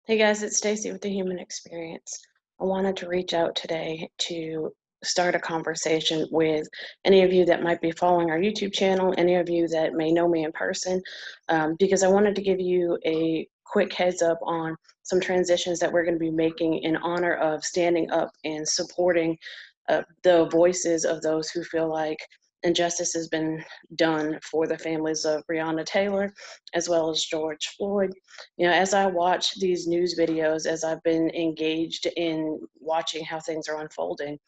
Hey guys, it's Stacy with the Human Experience. I wanted to reach out today to start a conversation with any of you that might be following our YouTube channel, any of you that may know me in person, because I wanted to give you a quick heads up on some transitions that we're going to be making in honor of standing up and supporting the voices of those who feel like injustice has been done for the families of Breonna Taylor as well as George Floyd. You know, as I watch these news videos, as I've been engaged in watching how things are unfolding,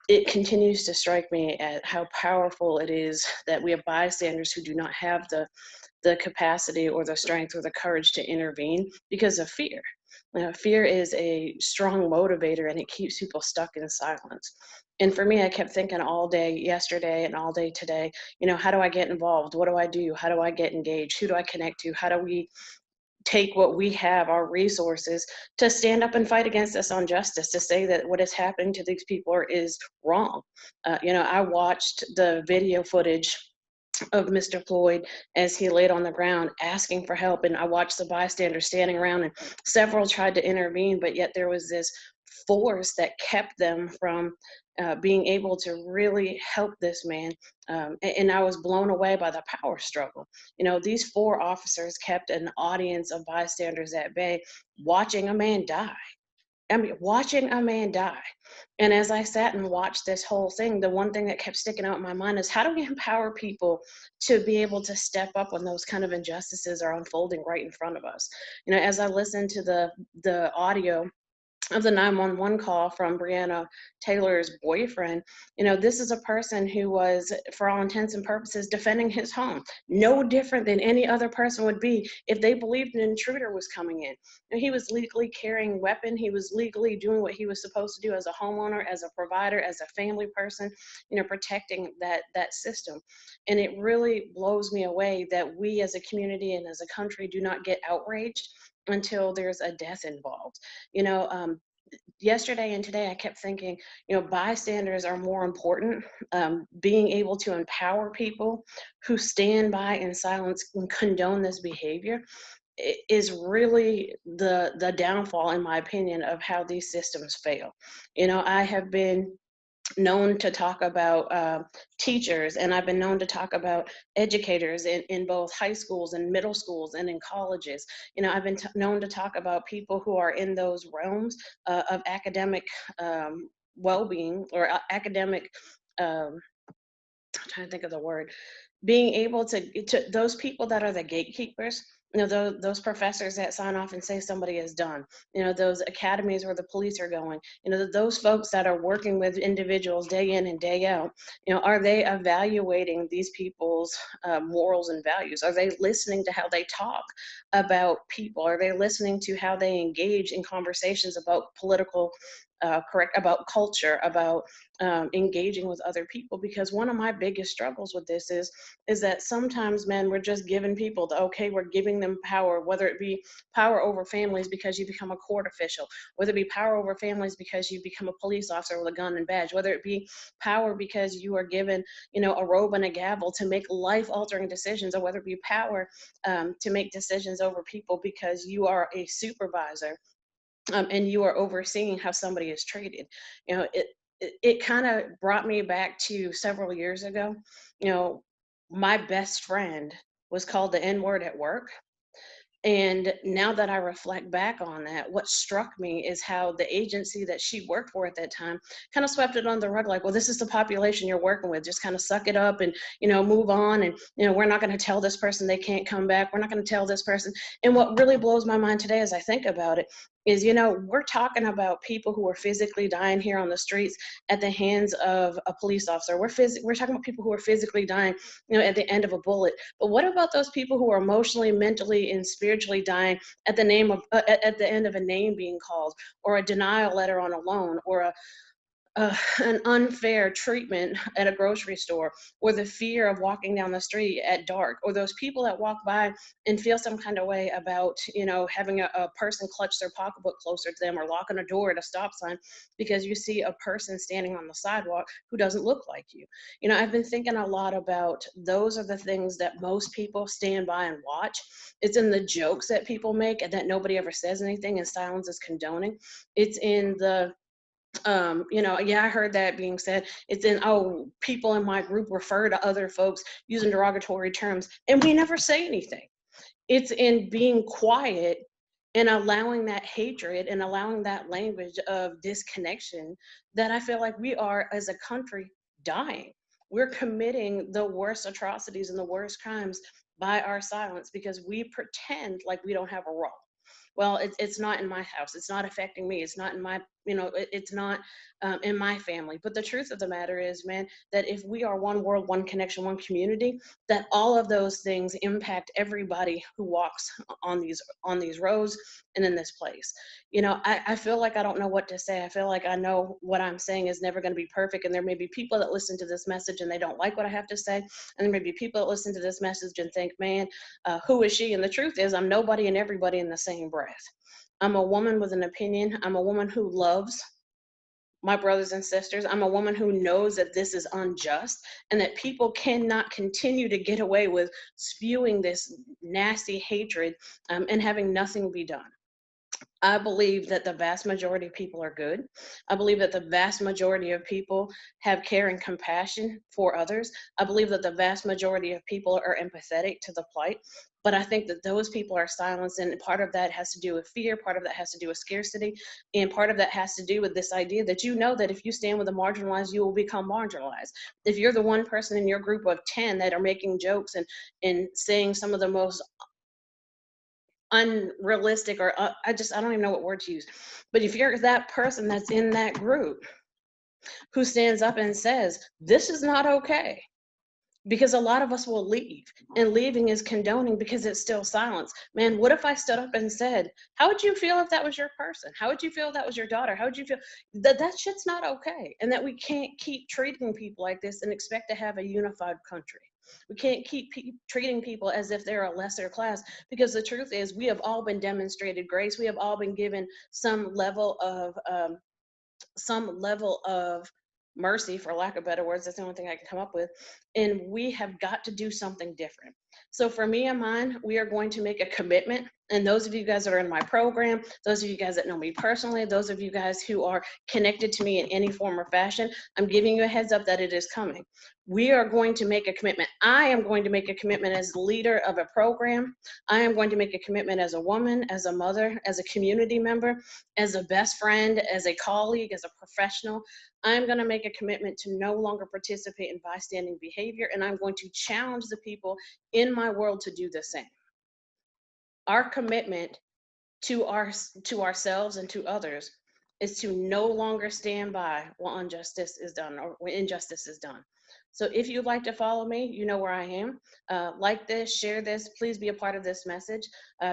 it continues to strike me at how powerful it is that we have bystanders who do not have the capacity or the strength or the courage to intervene because of fear. You know, fear is a strong motivator and it keeps people stuck in silence. And for me, I kept thinking all day yesterday and all day today, you know, how do I get involved? What do I do? How do I get engaged? Who do I connect to? How do we take what we have, our resources, to stand up and fight against this injustice, to say that what is happening to these people is wrong. You know, I watched the video footage of Mr. Floyd as he laid on the ground asking for help. And I watched the bystanders standing around, and several tried to intervene, but yet there was this force that kept them from being able to really help this man. And I was blown away by the power struggle. You know, these four officers kept an audience of bystanders at bay, watching a man die. I mean, watching a man die. And as I sat and watched this whole thing, the one thing that kept sticking out in my mind is, how do we empower people to be able to step up when those kind of injustices are unfolding right in front of us? You know, as I listened to the audio of the 911 call from Breonna Taylor's boyfriend, you know, this is a person who was, for all intents and purposes, defending his home. No different than any other person would be if they believed an intruder was coming in. And he was legally carrying a weapon. He was legally doing what he was supposed to do as a homeowner, as a provider, as a family person, you know, protecting that system. And it really blows me away that we as a community and as a country do not get outraged until there's a death involved. You know, yesterday and today I kept thinking, you know, bystanders are more important. Being able to empower people who stand by in silence and condone this behavior is really the downfall, in my opinion, of how these systems fail. You know, I have been known to talk about teachers, and I've been known to talk about educators in both high schools and middle schools and in colleges. You know, I've been known to talk about people who are in those realms of academic well-being or academic um, I'm trying to think of the word, being able to those people that are the gatekeepers, you know, those professors that sign off and say somebody is done, you know, those academies where the police are going, you know, those folks that are working with individuals day in and day out, you know, are they evaluating these people's morals and values? Are they listening to how they talk about people? Are they listening to how they engage in conversations about political correct, about culture, about engaging with other people? Because one of my biggest struggles with this is that sometimes, men, we're just giving people the okay, we're giving them power, whether it be power over families because you become a court official, whether it be power over families because you become a police officer with a gun and badge, whether it be power because you are given, you know, a robe and a gavel to make life altering decisions, or whether it be power to make decisions over people because you are a supervisor, and you are overseeing how somebody is treated. You know, it kind of brought me back to several years ago. You know, my best friend was called the N word at work. And now that I reflect back on that, what struck me is how the agency that she worked for at that time kind of swept it under the rug, like, well, this is the population you're working with. Just kind of suck it up and, you know, move on. And, you know, we're not going to tell this person they can't come back. We're not going to tell this person. And what really blows my mind today as I think about it is, you know, we're talking about people who are physically dying here on the streets at the hands of a police officer. We're talking about people who are physically dying, you know, at the end of a bullet. But what about those people who are emotionally, mentally, and spiritually dying at the name of at the end of a name being called, or a denial letter on a loan, or an unfair treatment at a grocery store, or the fear of walking down the street at dark, or those people that walk by and feel some kind of way about, having a person clutch their pocketbook closer to them, or locking a door at a stop sign because you see a person standing on the sidewalk who doesn't look like you. I've been thinking a lot about those are the things that most people stand by and watch. It's in the jokes that people make and that nobody ever says anything, and silence is condoning. It's in the yeah, I heard that being said. It's in, oh, people in my group refer to other folks using derogatory terms, and we never say anything. It's in being quiet and allowing that hatred and allowing that language of disconnection that I feel like we are, as a country, dying. We're committing the worst atrocities and the worst crimes by our silence because we pretend like we don't have a role. Well, it's not in my house. It's not affecting me. It's not in my, it's not in my family. But the truth of the matter is, man, that if we are one world, one connection, one community, that all of those things impact everybody who walks on these roads and in this place. I feel like I don't know what to say. I feel like I know what I'm saying is never going to be perfect, and there may be people that listen to this message and they don't like what I have to say, and there may be people that listen to this message and think, man, who is she? And the truth is, I'm nobody and everybody in the same breath. I'm a woman with an opinion. I'm a woman who loves my brothers and sisters. I'm a woman who knows that this is unjust and that people cannot continue to get away with spewing this nasty hatred, and having nothing be done. I believe that the vast majority of people are good. I believe that the vast majority of people have care and compassion for others. I believe that the vast majority of people are empathetic to the plight. But I think that those people are silenced, and part of that has to do with fear, part of that has to do with scarcity, and part of that has to do with this idea that that if you stand with the marginalized, you will become marginalized. If you're the one person in your group of 10 that are making jokes and saying some of the most unrealistic, or I don't even know what word to use. But if you're that person that's in that group who stands up and says, this is not okay, because a lot of us will leave, and leaving is condoning because it's still silence. Man, what if I stood up and said, how would you feel if that was your person? How would you feel if that was your daughter? How would you feel that shit's not okay, and that we can't keep treating people like this and expect to have a unified country? We can't keep treating people as if they're a lesser class, because the truth is we have all been demonstrated grace. We have all been given some level of mercy, for lack of better words. That's the only thing I can come up with. And we have got to do something different. So for me and mine, we are going to make a commitment. And those of you guys that are in my program, those of you guys that know me personally, those of you guys who are connected to me in any form or fashion, I'm giving you a heads up that it is coming. We are going to make a commitment. I am going to make a commitment as the leader of a program. I am going to make a commitment as a woman, as a mother, as a community member, as a best friend, as a colleague, as a professional. I'm going to make a commitment to no longer participate in bystanding behavior, and I'm going to challenge the people in my world to do the same. Our commitment to ourselves and to others is to no longer stand by while injustice is done, or when injustice is done. So if you'd like to follow me, you know where I am. Like this, share this, please be a part of this message,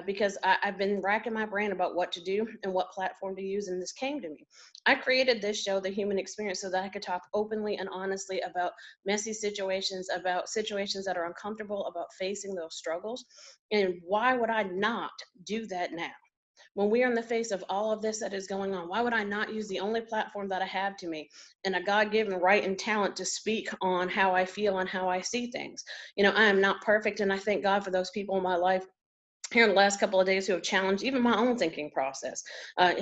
because I've been racking my brain about what to do and what platform to use, and this came to me. I created this show, The Human Experience, so that I could talk openly and honestly about messy situations, about situations that are uncomfortable, about facing those struggles. And why would I not do that now? When we are in the face of all of this that is going on, why would I not use the only platform that I have to me, and a God-given right and talent to speak on how I feel and how I see things? I am not perfect, and I thank God for those people in my life here in the last couple of days who have challenged even my own thinking process,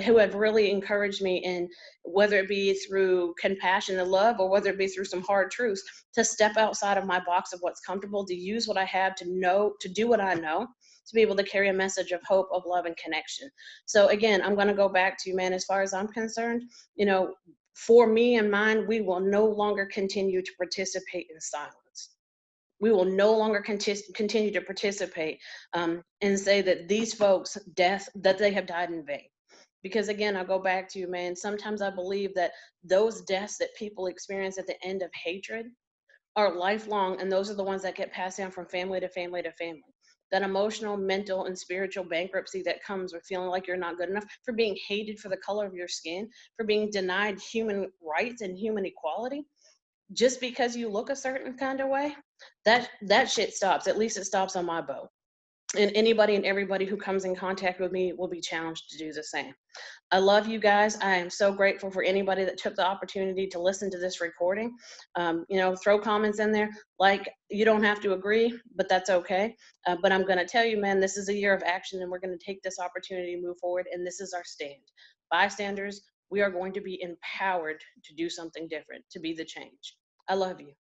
who have really encouraged me in, whether it be through compassion and love, or whether it be through some hard truths, to step outside of my box of what's comfortable, to use what I have, to do what I know, to be able to carry a message of hope, of love, and connection. So again, I'm going to go back to, man, as far as I'm concerned, for me and mine, we will no longer continue to participate in silence. We will no longer continue to participate, and say that these folks' death, that they have died in vain. Because again, I'll go back to, man, sometimes I believe that those deaths that people experience at the end of hatred are lifelong, and those are the ones that get passed down from family to family to family. that emotional, mental, and spiritual bankruptcy that comes with feeling like you're not good enough, for being hated for the color of your skin, for being denied human rights and human equality, just because you look a certain kind of way, that shit stops. At least it stops on my boat. And anybody and everybody who comes in contact with me will be challenged to do the same. I love you guys. I am so grateful for anybody that took the opportunity to listen to this recording. Throw comments in there. Like, you don't have to agree, but that's okay. But I'm going to tell you, man, this is a year of action, and we're going to take this opportunity to move forward. And this is our stand. Bystanders, we are going to be empowered to do something different, to be the change. I love you.